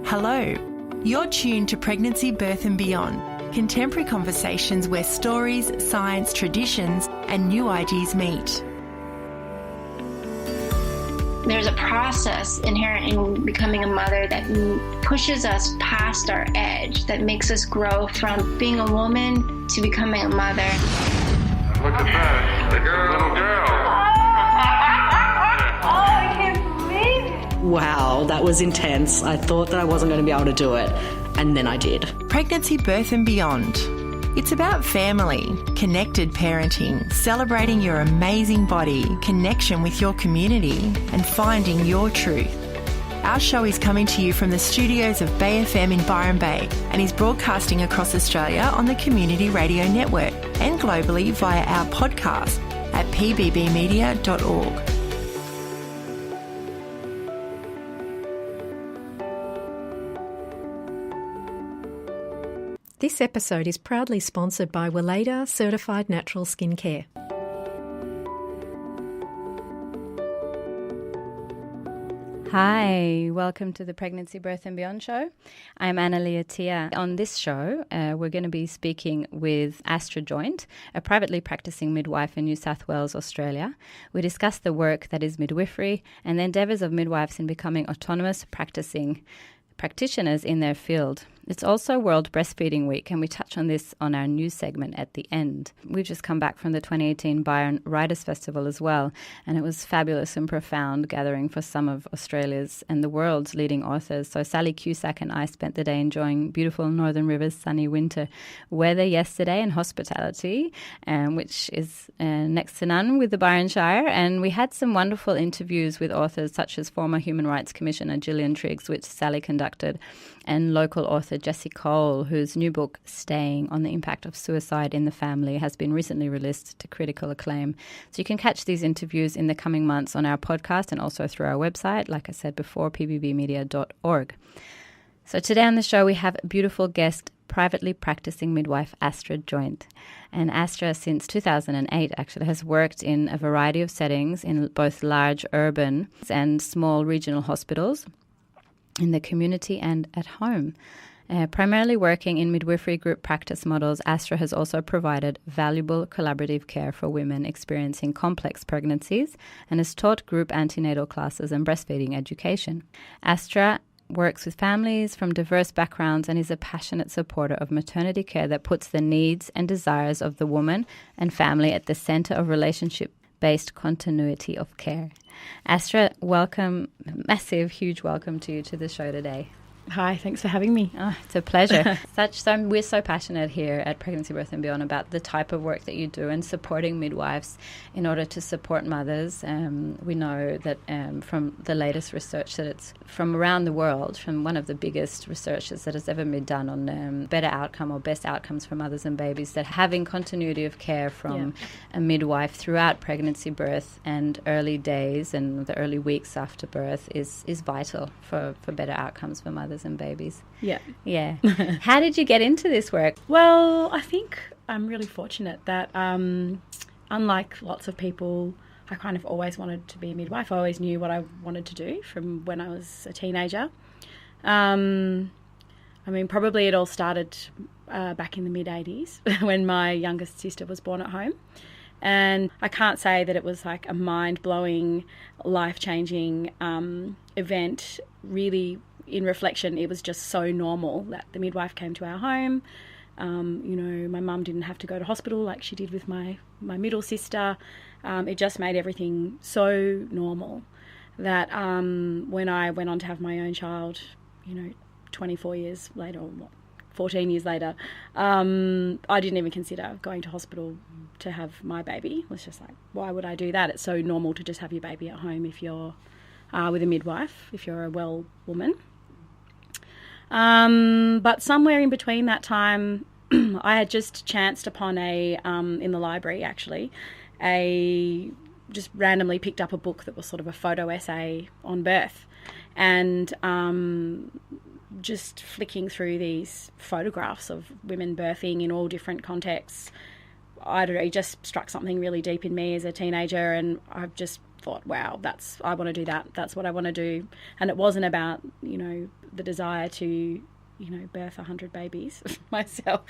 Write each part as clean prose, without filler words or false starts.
Hello, you're tuned to Pregnancy, Birth and Beyond, contemporary conversations where stories, science, traditions and new ideas meet. There's a process inherent in becoming a mother that pushes us past our edge, that makes us grow from being a woman to becoming a mother. Look at that, the little girl. I can't believe it. Wow, that was intense. I thought that I wasn't going to be able to do it, and then I did. Pregnancy, Birth and Beyond. It's about family, connected parenting, celebrating your amazing body, connection with your community, and finding your truth. Our show is coming to you from the studios of Bay FM in Byron Bay and is broadcasting across Australia on the Community Radio Network and globally via our podcast at pbbmedia.org. This episode is proudly sponsored by Weleda Certified Natural Skincare. Hi, welcome to the Pregnancy, Birth and Beyond show. I'm Annalee Atia. On this show, we're going to be speaking with Astra Joynt, a privately practicing midwife in New South Wales, Australia. We discuss the work that is midwifery and the endeavours of midwives in becoming autonomous practitioners in their field. It's also World Breastfeeding Week, and we touch on this on our news segment at the end. We've just come back from the 2018 Byron Writers' Festival as well, and it was fabulous and profound gathering for some of Australia's and the world's leading authors. So Sally Cusack and I spent the day enjoying beautiful Northern Rivers sunny winter weather yesterday and hospitality, which is next to none with the Byron Shire. And we had some wonderful interviews with authors such as former Human Rights Commissioner Gillian Triggs, which Sally conducted, and local author Jessie Cole, whose new book, Staying, on the Impact of Suicide in the Family, has been recently released to critical acclaim. So you can catch these interviews in the coming months on our podcast and also through our website, like I said before, pbbmedia.org. So today on the show we have a beautiful guest, privately practicing midwife Astra Joynt. And Astra, since 2008, actually has worked in a variety of settings in both large urban and small regional hospitals, in the community and at home. Primarily working in midwifery group practice models, Astra has also provided valuable collaborative care for women experiencing complex pregnancies and has taught group antenatal classes and breastfeeding education. Astra works with families from diverse backgrounds and is a passionate supporter of maternity care that puts the needs and desires of the woman and family at the centre of relationship-based continuity of care. Astra, welcome, massive, huge welcome to you to the show today. Hi, thanks for having me. Oh, it's a pleasure. We're so passionate here at Pregnancy, Birth and Beyond about the type of work that you do and supporting midwives in order to support mothers. We know that from the latest research that it's from around the world, from one of the biggest researches that has ever been done on better outcome or best outcomes for mothers and babies, that having continuity of care from a midwife throughout pregnancy, birth and early days and the early weeks after birth is vital for better outcomes for mothers and babies. Yeah. How did you get into this work? Well, I think I'm really fortunate that unlike lots of people, I kind of always wanted to be a midwife. I always knew what I wanted to do from when I was a teenager. I mean, probably it all started back in the mid-80s when my youngest sister was born at home. And I can't say that it was like a mind-blowing, life-changing event. Really, in reflection, it was just so normal that the midwife came to our home. My mum didn't have to go to hospital like she did with my middle sister. It just made everything so normal that when I went on to have my own child, 24 years later, or 14 years later, I didn't even consider going to hospital to have my baby. It was just like, why would I do that? It's so normal to just have your baby at home if you're with a midwife, if you're a well woman. But somewhere in between that time, I had just chanced upon in the library actually, just randomly picked up a book that was sort of a photo essay on birth, and just flicking through these photographs of women birthing in all different contexts, I don't know, it just struck something really deep in me as a teenager, and I've just thought, wow, I want to do that. That's what I want to do. And it wasn't about, the desire to, birth 100 babies myself.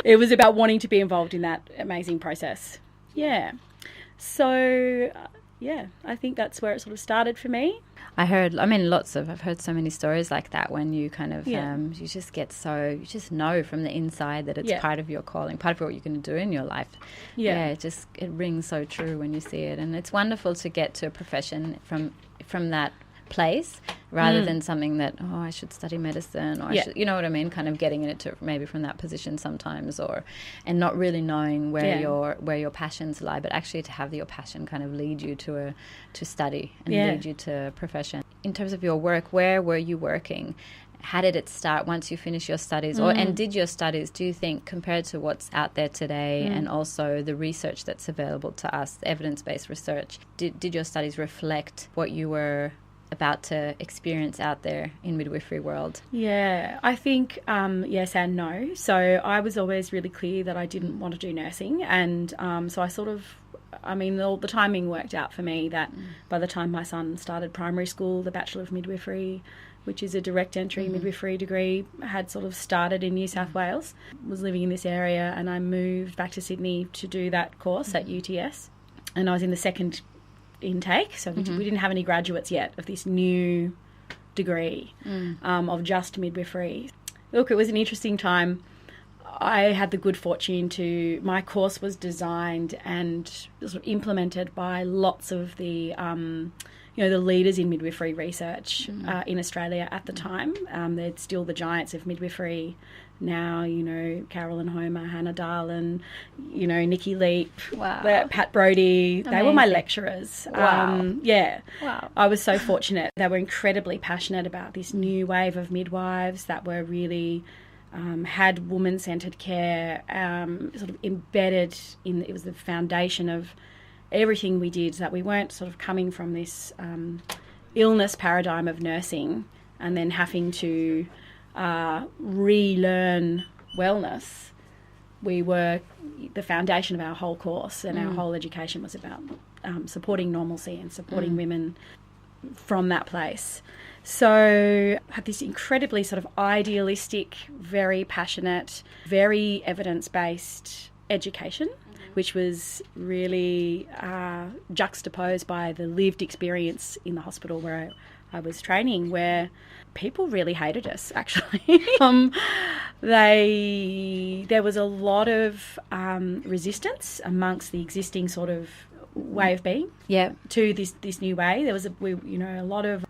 It was about wanting to be involved in that amazing process. Yeah. So, I think that's where it sort of started for me. I've heard so many stories like that when you kind of, you just know from the inside that it's part of your calling, part of what you're going to do in your life. Yeah. It rings so true when you see it. And it's wonderful to get to a profession from that place rather than something that, I should study medicine or I should, you know what I mean, kind of getting into maybe from that position sometimes and not really knowing where your passions lie, but actually to have your passion kind of lead you to study and lead you to a profession. In terms of your work, where were you working? How did it start once you finished your studies? And did your studies, do you think, compared to what's out there today and also the research that's available to us, evidence-based research, did your studies reflect what you were about to experience out there in midwifery world? Yeah, I think yes and no. So I was always really clear that I didn't want to do nursing, and so I sort of, the timing worked out for me that by the time my son started primary school, the Bachelor of Midwifery, which is a direct entry midwifery degree, had sort of started in New South Wales. Was living in this area, and I moved back to Sydney to do that course at UTS, and I was in the second intake, so we didn't have any graduates yet of this new degree of just midwifery. Look, it was an interesting time. I had the good fortune my course was designed and sort of implemented by lots of the the leaders in midwifery research in Australia at the time. They're still the giants of midwifery now, Carolyn Homer, Hannah Darlin, Nikki Leap, Pat Brody. Amazing. They were my lecturers. Wow. Wow. I was so fortunate. They were incredibly passionate about this new wave of midwives that were really had woman-centred care sort of embedded in. It was the foundation of everything we did, so that we weren't sort of coming from this illness paradigm of nursing and then having to relearn wellness. The foundation of our whole course and our whole education was about supporting normalcy and supporting women from that place. So I had this incredibly sort of idealistic, very passionate, very evidence-based education, which was really juxtaposed by the lived experience in the hospital where I was training, where people really hated us, actually. There was a lot of resistance amongst the existing sort of way of being to this new way. There was a lot of,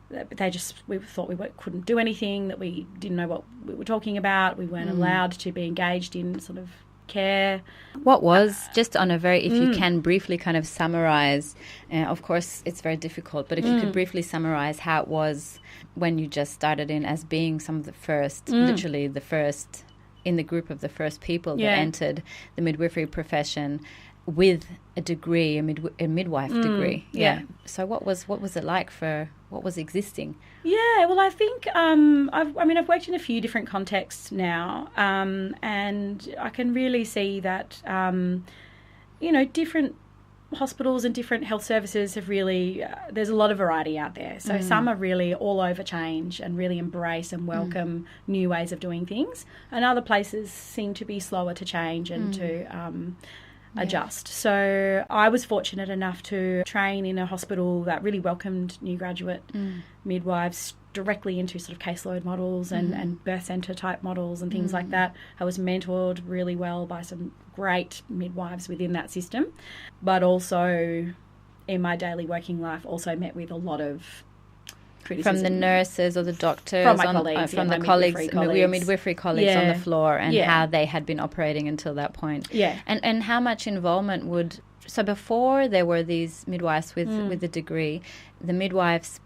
we thought we couldn't do anything, that we didn't know what we were talking about, we weren't allowed to be engaged in sort of care. What was, just on a very, if you can briefly kind of summarise, of course it's very difficult, but if you could briefly summarise how it was when you just started in as being some of the first, literally the first, in the group of the first people that entered the midwifery profession with a degree, a midwife degree. So what was it like for what was existing? Yeah, well, I think I've worked in a few different contexts now, and I can really see that different hospitals and different health services have really there's a lot of variety out there. So some are really all over change and really embrace and welcome new ways of doing things, and other places seem to be slower to change and to adjust. So I was fortunate enough to train in a hospital that really welcomed new graduate midwives directly into sort of caseload models and birth centre type models and things like that. I was mentored really well by some great midwives within that system, but also in my daily working life also met with a lot of criticism. From the nurses or the doctors, from my colleagues, from the colleagues, your midwifery colleagues on the floor, and how they had been operating until that point. Yeah. And how much involvement so before there were these midwives with the degree, the midwives,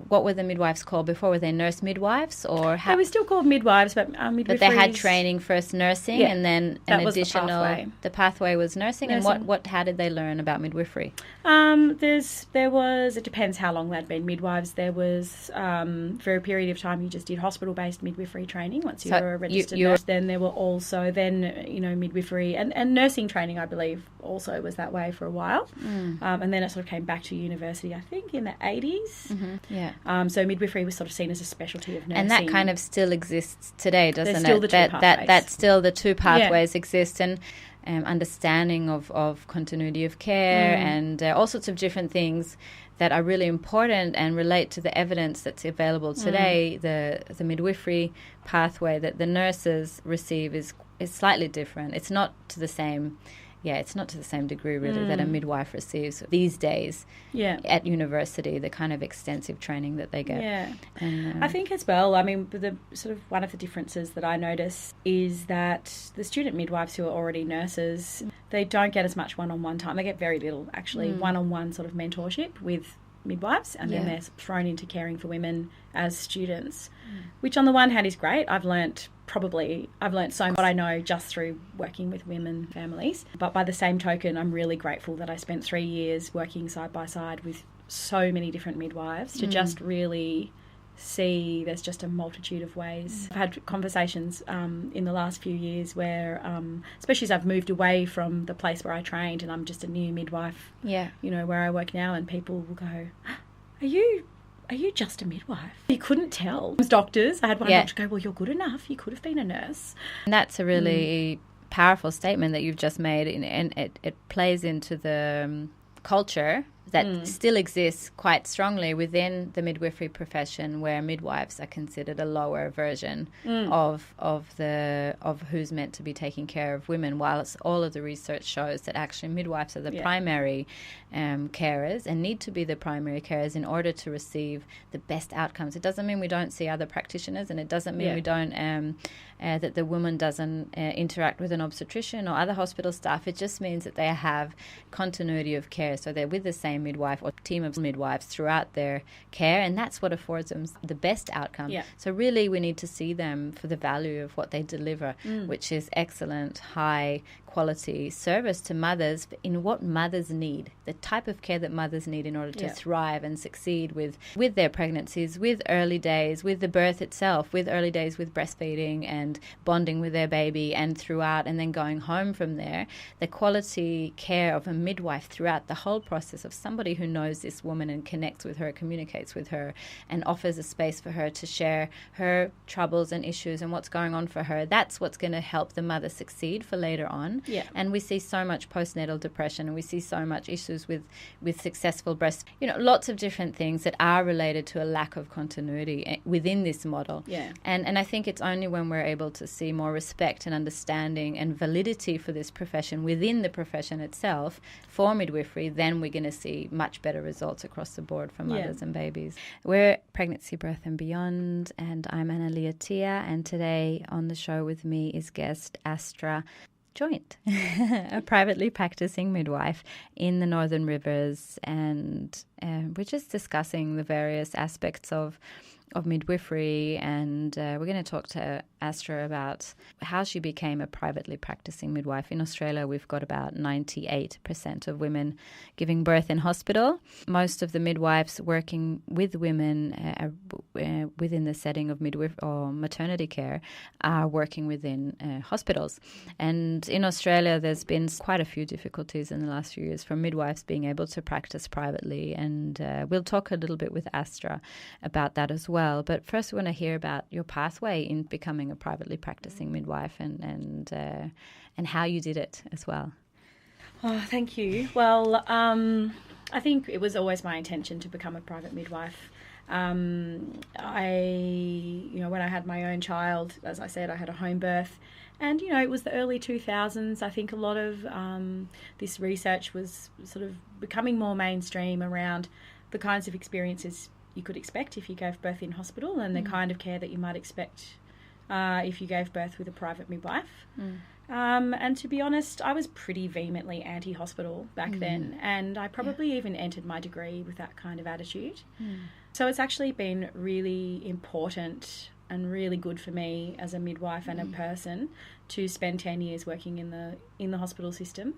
what were the midwives called before? Were they nurse midwives or how? They were still called midwives, but midwifery. But they had training first nursing, and then an additional. The pathway was nursing. And how did they learn about midwifery? It depends how long they'd been midwives. There was for a period of time you just did hospital-based midwifery training once you were a registered nurse. Then there were also midwifery and nursing training, I believe, also was that way for a while. And then it sort of came back to university, I think, in the 80s. Yeah. So midwifery was sort of seen as a specialty of nursing. And that kind of still exists today, doesn't There's still it? the two pathways. That's still the two pathways exist, and understanding of continuity of care and all sorts of different things that are really important and relate to the evidence that's available today. The midwifery pathway that the nurses receive is slightly different. It's not to the same. Yeah, it's not to the same degree, really, that a midwife receives these days at university, the kind of extensive training that they get. Yeah. And, I think as well, I mean, the sort of one of the differences that I notice is that the student midwives who are already nurses, they don't get as much one-on-one time. They get very little, actually, one-on-one sort of mentorship with midwives, and then they're thrown into caring for women as students, which on the one hand is great. I've learnt so much I know just through working with women families. But by the same token, I'm really grateful that I spent 3 years working side by side with so many different midwives to just really see there's just a multitude of ways. I've had conversations in the last few years where, especially as I've moved away from the place where I trained and I'm just a new midwife, where I work now, and people will go, are you just a midwife? You couldn't tell. Doctors, I had one doctor go, well, you're good enough. You could have been a nurse. And that's a really powerful statement that you've just made, and it plays into the culture that still exists quite strongly within the midwifery profession, where midwives are considered a lower version of who's meant to be taking care of women, whilst all of the research shows that actually midwives are the primary carers and need to be the primary carers in order to receive the best outcomes. It doesn't mean we don't see other practitioners, and it doesn't mean we don't that the woman doesn't interact with an obstetrician or other hospital staff. It just means that they have continuity of care, so they're with the same midwife or team of midwives throughout their care, and that's what affords them the best outcome. So really we need to see them for the value of what they deliver, which is excellent, high quality service to mothers in what mothers need, the type of care that mothers need in order to thrive and succeed with their pregnancies, with early days, with the birth itself, with early days with breastfeeding and bonding with their baby, and throughout, and then going home from there. The quality care of a midwife throughout the whole process, of somebody who knows this woman and connects with her, communicates with her, and offers a space for her to share her troubles and issues and what's going on for her. That's what's going to help the mother succeed for later on. And we see so much postnatal depression, and we see so much issues with successful breast, lots of different things that are related to a lack of continuity within this model. And I think it's only when we're able to see more respect and understanding and validity for this profession within the profession itself for midwifery, then we're going to see much better results across the board for mothers and babies. We're Pregnancy, Birth and Beyond, and I'm Annalee, Atia, and today on the show with me is guest Astra Joynt, a privately practicing midwife in the Northern Rivers, and we're just discussing the various aspects of midwifery, and we're going to talk to Astra about how she became a privately practicing midwife. In Australia, we've got about 98% of women giving birth in hospital. Most of the midwives working with women within the setting of midwife or maternity care are working within hospitals. And in Australia, there's been quite a few difficulties in the last few years for midwives being able to practice privately, and we'll talk a little bit with Astra about that as well. But first, we want to hear about your pathway in becoming a privately practicing midwife, and how you did it as well. Oh, thank you. Well, I think it was always my intention to become a private midwife. When I had my own child, as I said, I had a home birth, and it was the early 2000s. I think a lot of this research was sort of becoming more mainstream around the kinds of experiences you could expect if you gave birth in hospital, and the kind of care that you might expect if you gave birth with a private midwife. And to be honest, I was pretty vehemently anti-hospital back then, and I probably even entered my degree with that kind of attitude. So it's actually been really important and really good for me as a midwife and a person to spend 10 years working in the hospital system.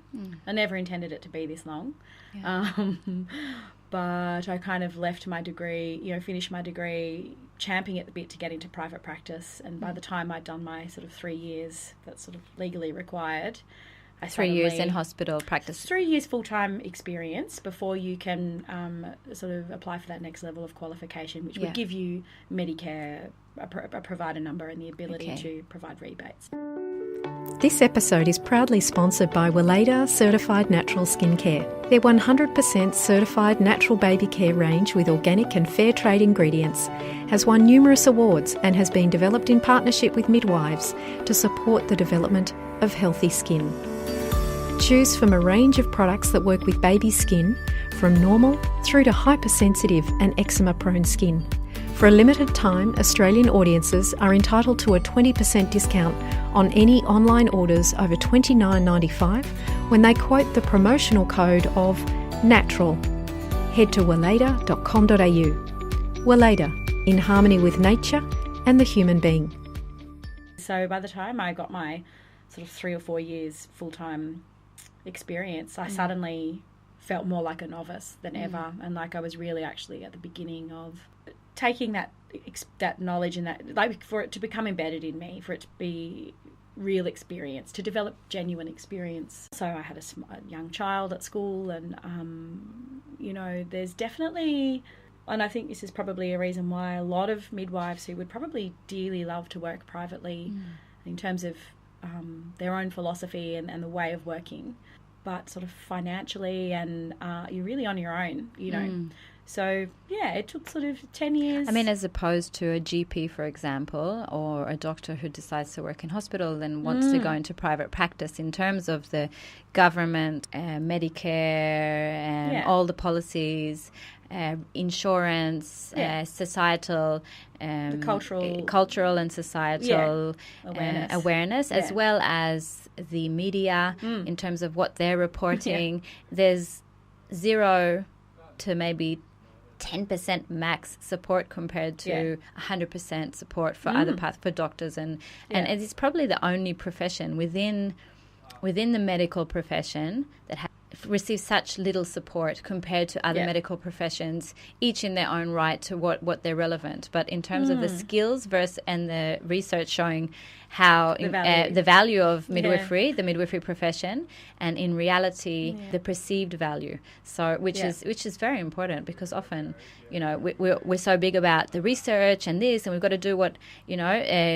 I never intended it to be this long. But I kind of left my degree, finished my degree, champing at the bit to get into private practice. And by the time I'd done my sort of 3 years that's sort of legally required, 3 years in hospital practice. 3 years full-time experience before you can sort of apply for that next level of qualification, which would give you Medicare, a provider number, and the ability to provide rebates. This episode is proudly sponsored by Weleda Certified Natural Skincare. Their 100% certified natural baby care range with organic and fair trade ingredients has won numerous awards and has been developed in partnership with midwives to support the development of healthy skin. Choose from a range of products that work with baby skin, from normal through to hypersensitive and eczema-prone skin. For a limited time, Australian audiences are entitled to a 20% discount on any online orders over $29.95 when they quote the promotional code of NATURAL. Head to weleda.com.au. Weleda, in harmony with nature and the human being. So by the time I got my sort of 3 or 4 years full-time experience, I suddenly felt more like a novice than ever, and like I was really actually at the beginning of taking that knowledge and that, like, for it to become embedded in me, for it to be real experience, to develop genuine experience. So I had a young child at school, and there's definitely, and I think this is probably a reason why a lot of midwives who would probably dearly love to work privately in terms of their own philosophy and the way of working, but sort of financially and you're really on your own, So, it took sort of 10 years. I mean, as opposed to a GP, for example, or a doctor who decides to work in hospital and wants to go into private practice, in terms of the government, Medicare, all the policies, insurance, societal, the cultural and societal awareness as well as the media in terms of what they're reporting. There's 0 to maybe 10% max support compared to 100% support for other paths for doctors, and it's probably the only profession within the medical profession that receives such little support compared to other medical professions, each in their own right to what they're relevant. But in terms of the skills and the research showing how the value of midwifery, the midwifery profession, and in reality the perceived value. So which is very important, because often we're so big about the research and this, and we've got to do what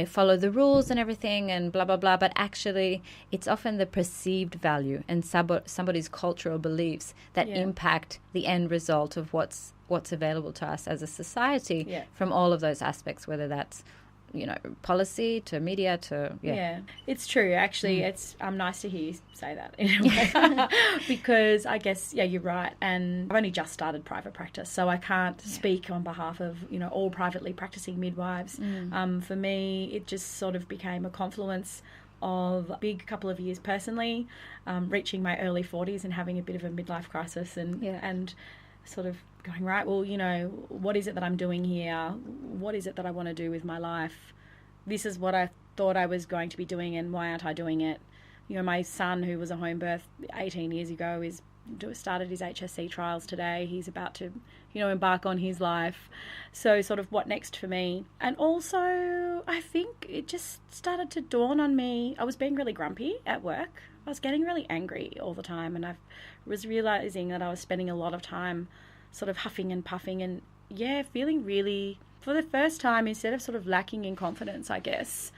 follow the rules and everything and blah blah blah. But actually, it's often the perceived value and somebody's cultural beliefs that impact the end result of what's available to us as a society from all of those aspects, whether that's policy to media to it's true. Actually, it's nice to hear you say that in a way, because I guess you're right, and I've only just started private practice, so I can't speak on behalf of all privately practicing midwives. For me, it just sort of became a confluence of a big couple of years personally, reaching my early 40s and having a bit of a midlife crisis, and sort of going, right, well, what is it that I'm doing here? What is it that I want to do with my life? This is what I thought I was going to be doing, and why aren't I doing it? My son, who was a home birth 18 years ago, started his HSC trials today. He's about to, embark on his life. So sort of what next for me? And also, I think it just started to dawn on me. I was being really grumpy at work. I was getting really angry all the time, and I was realising that I was spending a lot of time sort of huffing and puffing and, feeling really, for the first time, instead of sort of lacking in confidence, I guess,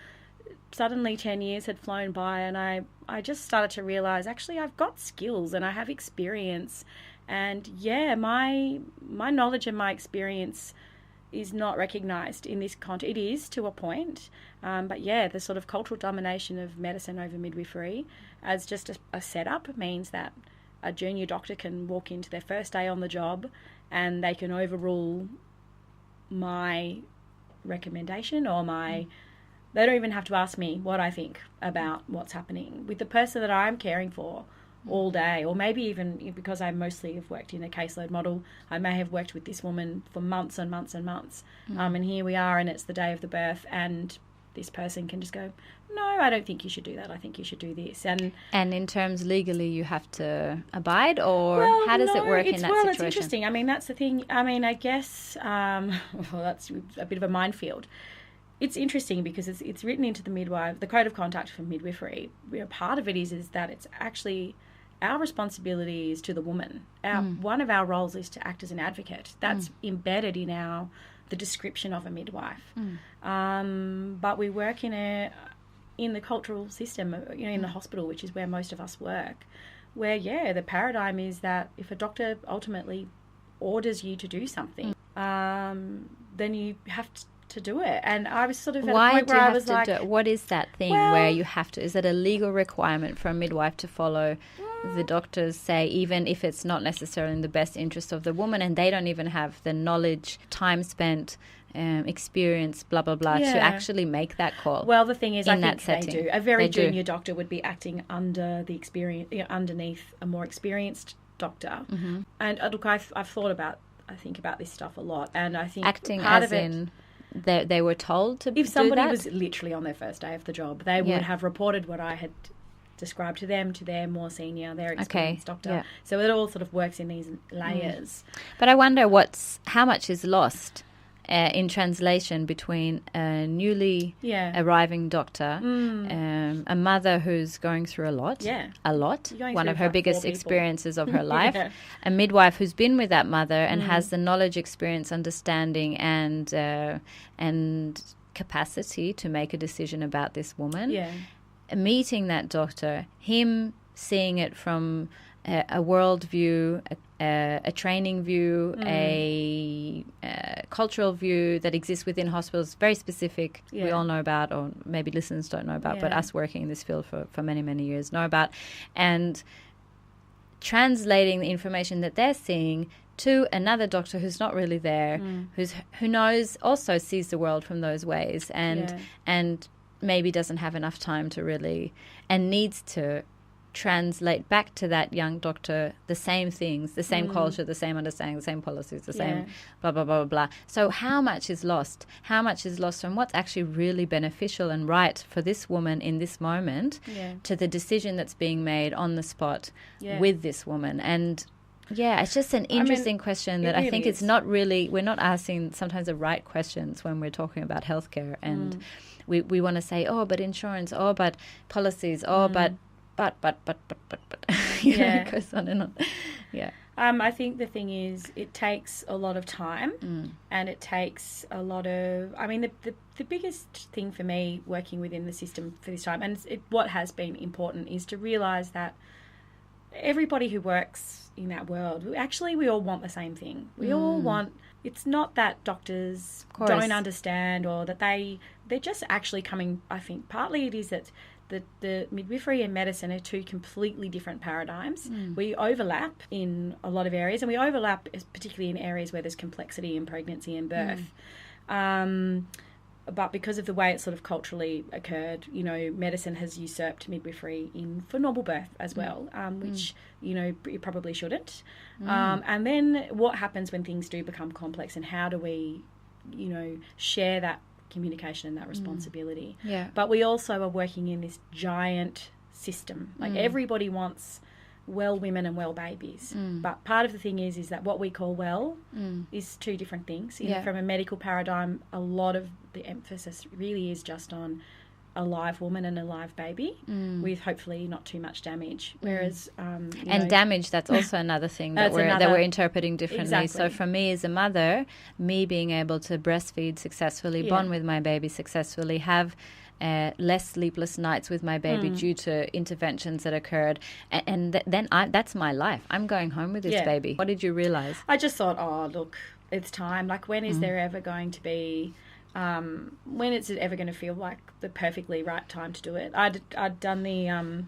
suddenly 10 years had flown by, and I just started to realise, actually, I've got skills and I have experience, and my knowledge and my experience is not recognised in this context. It is to a point, but the sort of cultural domination of medicine over midwifery as just a setup means that a junior doctor can walk into their first day on the job and they can overrule my recommendation or they don't even have to ask me what I think about what's happening with the person that I'm caring for all day, or maybe even because I mostly have worked in a caseload model, I may have worked with this woman for months and months and months, and here we are, and it's the day of the birth, and this person can just go, no, I don't think you should do that. I think you should do this. And in terms legally, you have to abide, or how does it work in that situation? It's interesting. I mean, that's the thing. I mean, I guess, that's a bit of a minefield. it's interesting because it's written into the code of conduct for midwifery. Part of it is that it's actually our responsibility is to the woman. One of our roles is to act as an advocate. That's embedded in the description of a midwife. But we work in the cultural system, in the hospital, which is where most of us work, where, the paradigm is that if a doctor ultimately orders you to do something, then you have to do it. And I was sort of at a point where I was like, what is that thing where you have to? Is it a legal requirement for a midwife to follow the doctors say, even if it's not necessarily in the best interest of the woman, and they don't even have the knowledge, time spent, experience, blah blah blah, to actually make that call? Well, the thing is, I think they do. A very junior doctor would be acting under the experience, underneath a more experienced doctor. And look, I've thought about, I think about this stuff a lot, and I think acting part as of it, in they were told to. If somebody do that? was literally on their first day of the job, they would have reported what I had described to their more senior, their experienced doctor. Yeah. So it all sort of works in these layers. But I wonder how much is lost in translation between a newly arriving doctor, a mother who's going through a lot, one of her biggest experiences of her life, a midwife who's been with that mother and has the knowledge, experience, understanding, and capacity to make a decision about this woman. Meeting that doctor, him seeing it from a world view, a training view, a cultural view that exists within hospitals, very specific, we all know about, or maybe listeners don't know about, but us working in this field for many, many years know about, and translating the information that they're seeing to another doctor who's not really there, who knows, also sees the world from those ways, and maybe doesn't have enough time to really, and needs to translate back to that young doctor the same things, the same culture, the same understanding, the same policies, the same blah, blah, blah, blah. So how much is lost? How much is lost from what's actually really beneficial and right for this woman in this moment to the decision that's being made on the spot with this woman? And it's just an interesting question that I think it's not really, we're not asking sometimes the right questions when we're talking about healthcare, and we want to say, but insurance, but policies, but it goes on and on. I think the thing is, it takes a lot of time, and it takes a lot of, the biggest thing for me working within the system for this time, and what has been important, is to realise that everybody who works in that world, we all want the same thing. We all want, it's not that doctors don't understand, or that they're just actually coming, I think partly it is that the midwifery and medicine are two completely different paradigms. We overlap in a lot of areas, and we overlap particularly in areas where there's complexity in pregnancy and birth. But because of the way it sort of culturally occurred, medicine has usurped midwifery for normal birth as well, which, it probably shouldn't. And then what happens when things do become complex, and how do we, share that communication and that responsibility? But we also are working in this giant system. Like everybody wants well women and well babies. But part of the thing is that what we call well is two different things. From a medical paradigm, a lot of the emphasis really is just on a live woman and a live baby with hopefully not too much damage. Whereas damage, that's also another thing that we're interpreting differently. Exactly. So for me as a mother, me being able to breastfeed successfully, bond with my baby successfully, have less sleepless nights with my baby due to interventions that occurred, and then that's my life. I'm going home with this baby. What did you realise? I just thought, look, it's time. Like, when is there ever going to be when is it ever going to feel like the perfectly right time to do it? I'd done the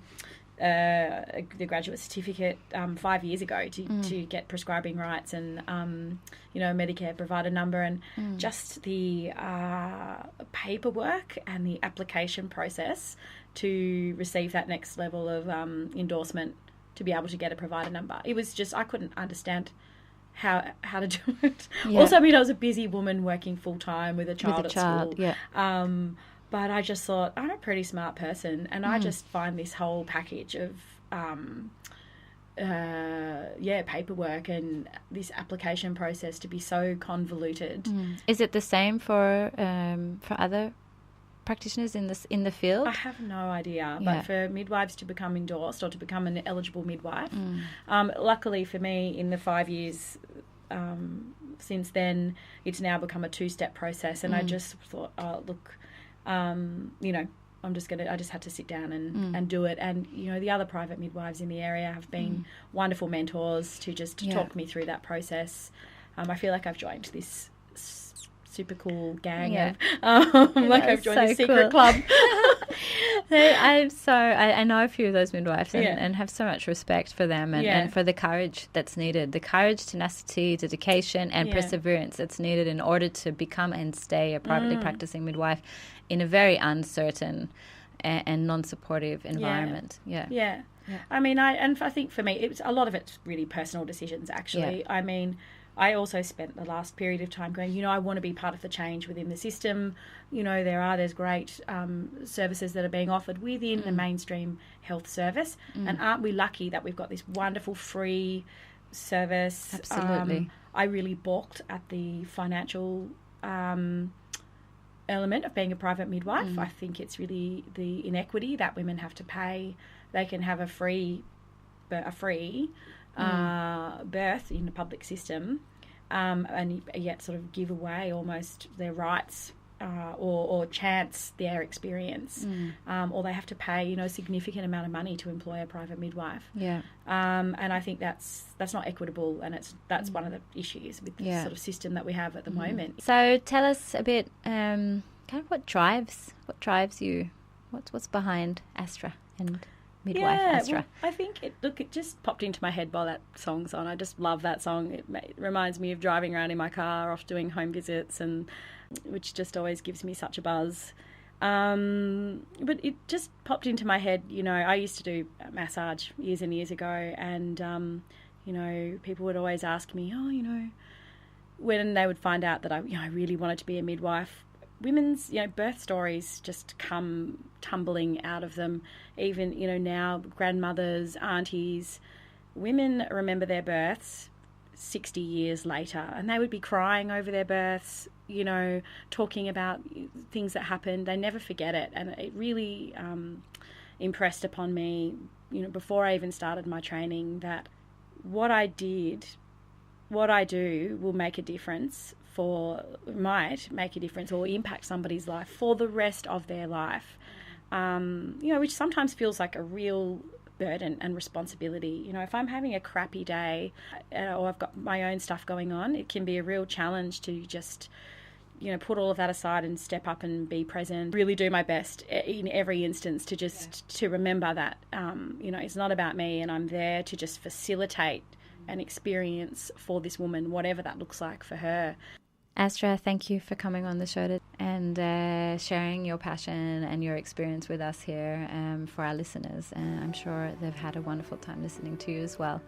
graduate certificate 5 years ago to get prescribing rights and Medicare provider number, and just the paperwork and the application process to receive that next level of endorsement to be able to get a provider number. It was just, I couldn't understand how to do it. Also, I was a busy woman working full time with a child at school. But I just thought, I'm a pretty smart person, and I just find this whole package of paperwork and this application process to be so convoluted. Is it the same for other practitioners in the field? I have no idea, but for midwives to become endorsed or to become an eligible midwife, luckily for me, in the 5 years since then, it's now become a 2-step process, and I just thought, I just had to sit down and do it. And, the other private midwives in the area have been wonderful mentors to just talk me through that process. I feel like I've joined this super cool gang of, I've joined a secret club. I know a few of those midwives and have so much respect for them and for the courage that's needed, the courage, tenacity, dedication and perseverance that's needed in order to become and stay a privately practicing midwife in a very uncertain and non-supportive environment. Yeah. I mean, I think for me, a lot of it's really personal decisions, actually. Yeah. I mean, I also spent the last period of time going, I want to be part of the change within the system. There's great services that are being offered within the mainstream health service. And aren't we lucky that we've got this wonderful free service? Absolutely. I really balked at the financial element of being a private midwife. I think it's really the inequity that women have to pay. They can have a free birth in the public system, and yet sort of give away almost their rights or chance their experience, or they have to pay a significant amount of money to employ a private midwife. And I think that's not equitable, and that's one of the issues with the sort of system that we have at the moment. So tell us a bit, kind of what drives you, what's behind Astra and midwife Astra. Well, I think it just popped into my head while that song's on. I just love that song. It reminds me of driving around in my car, off doing home visits, and which just always gives me such a buzz. But it just popped into my head. I used to do massage years and years ago, and people would always ask me, when they would find out that I really wanted to be a midwife. Women's, birth stories just come tumbling out of them. Even, now, grandmothers, aunties, women remember their births 60 years later, and they would be crying over their births, talking about things that happened. They never forget it, and it really impressed upon me, before I even started my training, that what I do will make a difference might make a difference or impact somebody's life for the rest of their life, which sometimes feels like a real burden and responsibility. If I'm having a crappy day or I've got my own stuff going on, it can be a real challenge to just, put all of that aside and step up and be present, really do my best in every instance to just to remember that, it's not about me, and I'm there to just facilitate an experience for this woman, whatever that looks like for her. Astra, thank you for coming on the show and sharing your passion and your experience with us here for our listeners. And I'm sure they've had a wonderful time listening to you as well.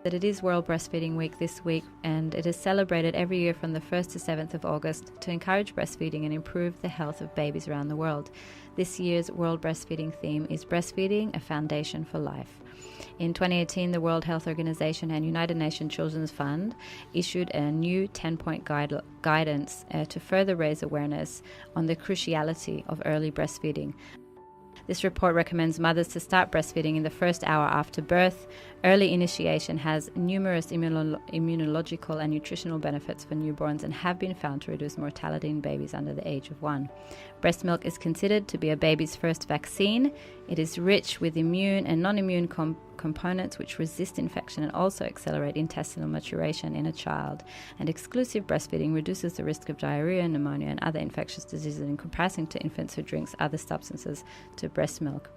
That it is World Breastfeeding Week this week, and it is celebrated every year from the 1st to 7th of August to encourage breastfeeding and improve the health of babies around the world. This year's World Breastfeeding theme is Breastfeeding, a Foundation for Life. In 2018, the World Health Organization and United Nations Children's Fund issued a new 10-point guidance to further raise awareness on the cruciality of early breastfeeding. This report recommends mothers to start breastfeeding in the first hour after birth. Early initiation has numerous immunological and nutritional benefits for newborns and have been found to reduce mortality in babies under the age of 1. Breast milk is considered to be a baby's first vaccine. It is rich with immune and non-immune components which resist infection and also accelerate intestinal maturation in a child. And exclusive breastfeeding reduces the risk of diarrhea, pneumonia and other infectious diseases in comparison to infants who drink other substances to breast milk.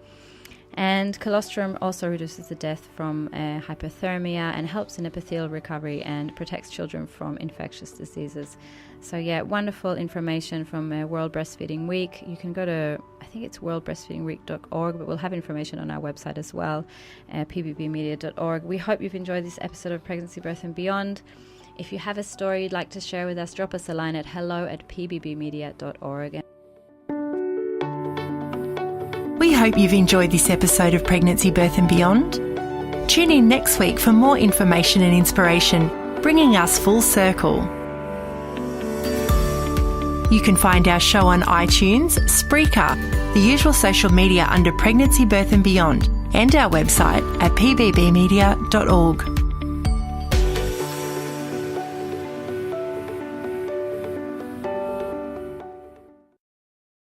And colostrum also reduces the death from hypothermia and helps in epithelial recovery and protects children from infectious diseases. So wonderful information from World Breastfeeding Week. You can go to, I think it's worldbreastfeedingweek.org, but we'll have information on our website as well, pbbmedia.org. We hope you've enjoyed this episode of Pregnancy, Birth and Beyond. If you have a story you'd like to share with us, drop us a line at hello@pbbmedia.org. We hope you've enjoyed this episode of Pregnancy, Birth and Beyond. Tune in next week for more information and inspiration, bringing us full circle. You can find our show on iTunes, Spreaker, the usual social media under Pregnancy, Birth and Beyond, and our website at pbbmedia.org.